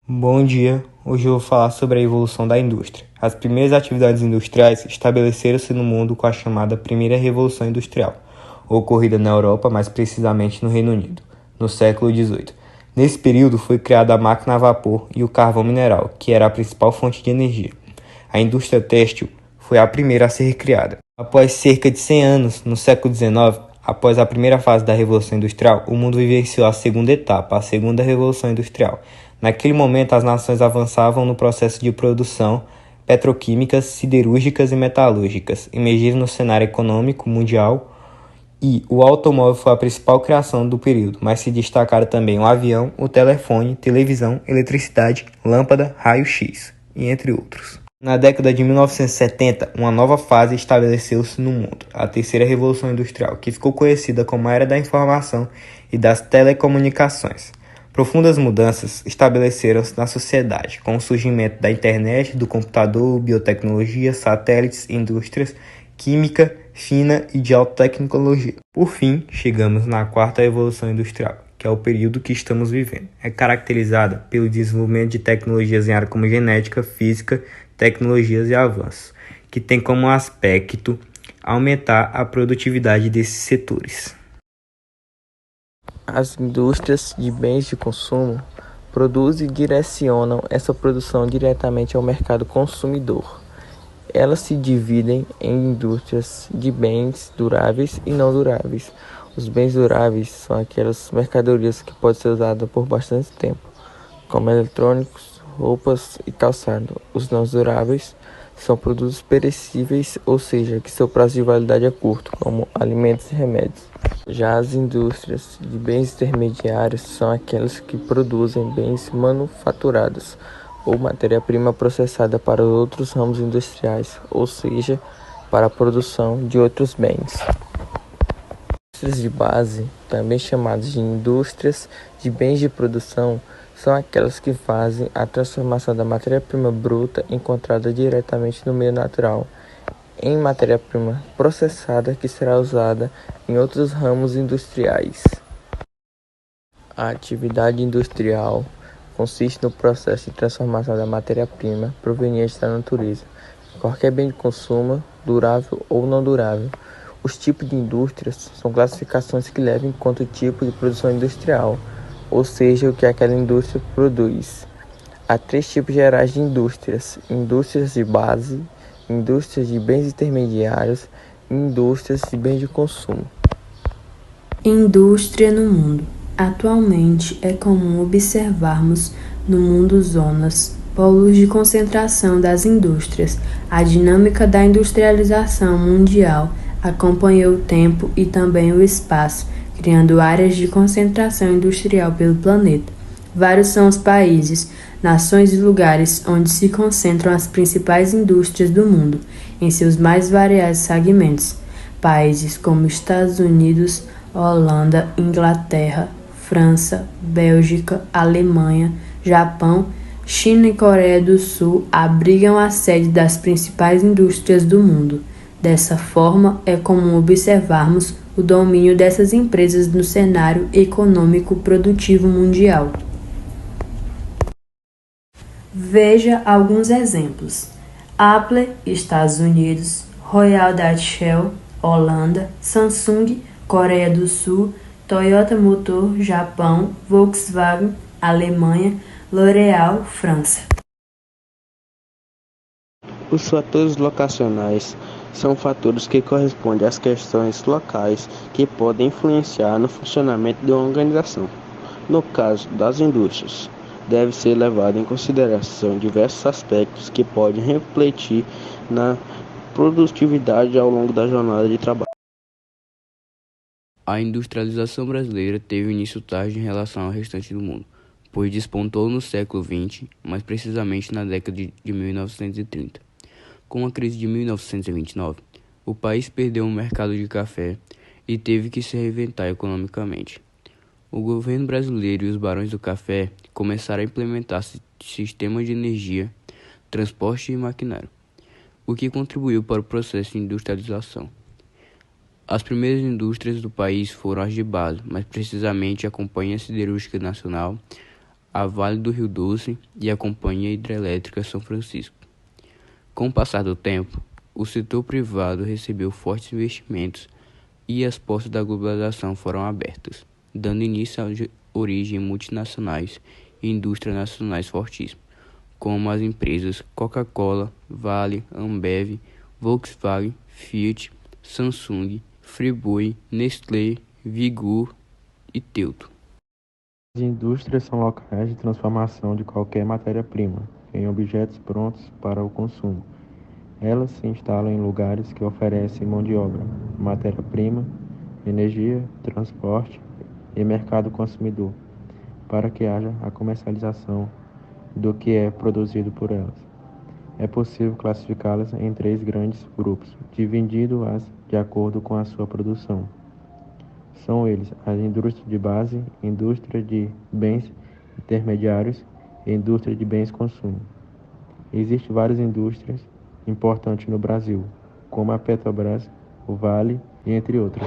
Bom dia, hoje eu vou falar sobre a evolução da indústria. As primeiras atividades industriais estabeleceram-se no mundo com a chamada Primeira Revolução Industrial, ocorrida na Europa, mais precisamente no Reino Unido, no século XVIII. Nesse período foi criada a máquina a vapor e o carvão mineral, que era a principal fonte de energia. A indústria têxtil foi a primeira a ser criada. Após cerca de 100 anos, no século XIX, após a primeira fase da Revolução Industrial, o mundo vivenciou a segunda etapa, a Segunda Revolução Industrial. Naquele momento, as nações avançavam no processo de produção petroquímicas, siderúrgicas e metalúrgicas, emergiram no cenário econômico mundial e o automóvel foi a principal criação do período, mas se destacaram também o avião, o telefone, televisão, eletricidade, lâmpada, raio-x, e entre outros. Na década de 1970, uma nova fase estabeleceu-se no mundo, a Terceira Revolução Industrial, que ficou conhecida como a Era da Informação e das Telecomunicações. Profundas mudanças estabeleceram-se na sociedade, com o surgimento da internet, do computador, biotecnologia, satélites, indústrias, química, fina e de alta tecnologia. Por fim, chegamos na Quarta Revolução Industrial, que é o período que estamos vivendo. É caracterizada pelo desenvolvimento de tecnologias em áreas como genética, física, tecnologias e avanços, que tem como aspecto aumentar a produtividade desses setores. As indústrias de bens de consumo produzem e direcionam essa produção diretamente ao mercado consumidor. Elas se dividem em indústrias de bens duráveis e não duráveis. Os bens duráveis são aquelas mercadorias que podem ser usadas por bastante tempo, como eletrônicos, roupas e calçado. Os não duráveis são produtos perecíveis, ou seja, que seu prazo de validade é curto, como alimentos e remédios. Já as indústrias de bens intermediários são aquelas que produzem bens manufaturados ou matéria-prima processada para outros ramos industriais, ou seja, para a produção de outros bens. Indústrias de base, também chamadas de indústrias de bens de produção, são aquelas que fazem a transformação da matéria-prima bruta encontrada diretamente no meio natural em matéria-prima processada que será usada em outros ramos industriais. A atividade industrial consiste no processo de transformação da matéria-prima proveniente da natureza, qualquer bem de consumo, durável ou não durável. Os tipos de indústrias são classificações que levam em conta o tipo de produção industrial, ou seja, o que aquela indústria produz. Há 3 tipos gerais de indústrias: indústrias de base, indústrias de bens intermediários e indústrias de bens de consumo. Indústria no mundo. Atualmente é comum observarmos no mundo zonas, polos de concentração das indústrias. A dinâmica da industrialização mundial acompanhou o tempo e também o espaço, criando áreas de concentração industrial pelo planeta. Vários são os países, nações e lugares onde se concentram as principais indústrias do mundo, em seus mais variados segmentos. Países como Estados Unidos, Holanda, Inglaterra, França, Bélgica, Alemanha, Japão, China e Coreia do Sul abrigam a sede das principais indústrias do mundo. Dessa forma, é comum observarmos o domínio dessas empresas no cenário econômico produtivo mundial. Veja alguns exemplos: Apple, Estados Unidos; Royal Dutch Shell, Holanda; Samsung, Coreia do Sul; Toyota Motor, Japão; Volkswagen, Alemanha; L'Oréal, França. Os fatores locacionais são fatores que correspondem às questões locais que podem influenciar no funcionamento de uma organização. No caso das indústrias, deve ser levado em consideração diversos aspectos que podem refletir na produtividade ao longo da jornada de trabalho. A industrialização brasileira teve início tarde em relação ao restante do mundo, pois despontou no século XX, mais precisamente na década de 1930. Com a crise de 1929, o país perdeu o mercado de café e teve que se reinventar economicamente. O governo brasileiro e os barões do café começaram a implementar sistemas de energia, transporte e maquinário, o que contribuiu para o processo de industrialização. As primeiras indústrias do país foram as de base, mais precisamente a Companhia Siderúrgica Nacional, a Vale do Rio Doce e a Companhia Hidrelétrica São Francisco. Com o passar do tempo, o setor privado recebeu fortes investimentos e as portas da globalização foram abertas, dando início à origem multinacionais e indústrias nacionais fortíssimas, como as empresas Coca-Cola, Vale, Ambev, Volkswagen, Fiat, Samsung, Friboi, Nestlé, Vigor e Teuto. As indústrias são locais de transformação de qualquer matéria-prima em objetos prontos para o consumo. Elas se instalam em lugares que oferecem mão de obra, matéria-prima, energia, transporte e mercado consumidor, para que haja a comercialização do que é produzido por elas. É possível classificá-las em 3 grandes grupos, dividindo-as de acordo com a sua produção. São eles as indústrias de base, indústria de bens intermediários e indústria de bens de consumo. Existem várias indústrias importantes no Brasil, como a Petrobras, o Vale e entre outras.